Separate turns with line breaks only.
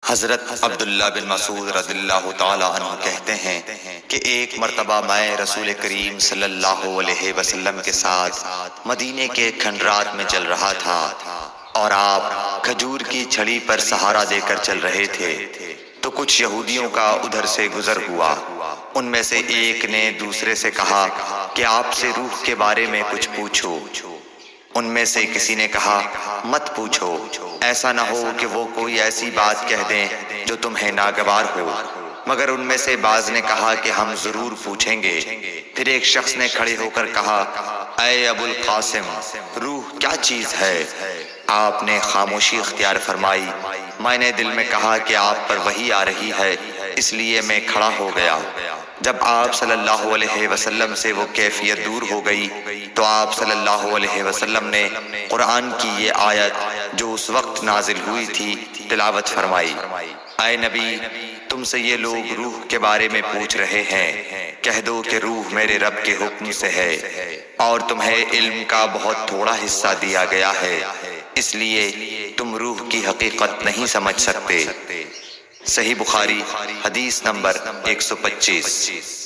حضرت عبداللہ بن مسعود رضی اللہ تعالی عنہ کہتے ہیں کہ ایک مرتبہ میں رسول کریم صلی اللہ علیہ وسلم کے ساتھ مدینے کے کھنڈرات میں چل رہا تھا اور آپ کھجور کی چھڑی پر سہارا دے کر چل رہے تھے تو کچھ یہودیوں کا ادھر سے گزر ہوا۔ ان میں سے ایک نے دوسرے سے کہا کہ آپ سے روح کے بارے میں کچھ پوچھو۔ ان میں سے کسی نے کہا مت پوچھو، ایسا نہ ہو کہ وہ کوئی ایسی بات کہہ دیں جو تمہیں ناگوار ہو۔ مگر ان میں سے بعض نے کہا کہ ہم ضرور پوچھیں گے۔ پھر ایک شخص نے کھڑے ہو کر کہا اے ابو القاسم، روح کیا چیز ہے؟ آپ نے خاموشی اختیار فرمائی۔ میں نے دل میں کہا کہ آپ پر وحی آ رہی ہے، اس لیے میں کھڑا ہو گیا۔ جب آپ صلی اللہ علیہ وسلم سے وہ کیفیت دور ہو گئی تو آپ صلی اللہ علیہ وسلم نے قرآن کی یہ آیت جو اس وقت نازل ہوئی تھی تلاوت فرمائی۔ اے نبی، تم سے یہ لوگ روح کے بارے میں پوچھ رہے ہیں، کہہ دو کہ روح میرے رب کے حکم سے ہے اور تمہیں علم کا بہت تھوڑا حصہ دیا گیا ہے، اس لیے تم روح کی حقیقت نہیں سمجھ سکتے۔ صحیح بخاری حدیث نمبر 125۔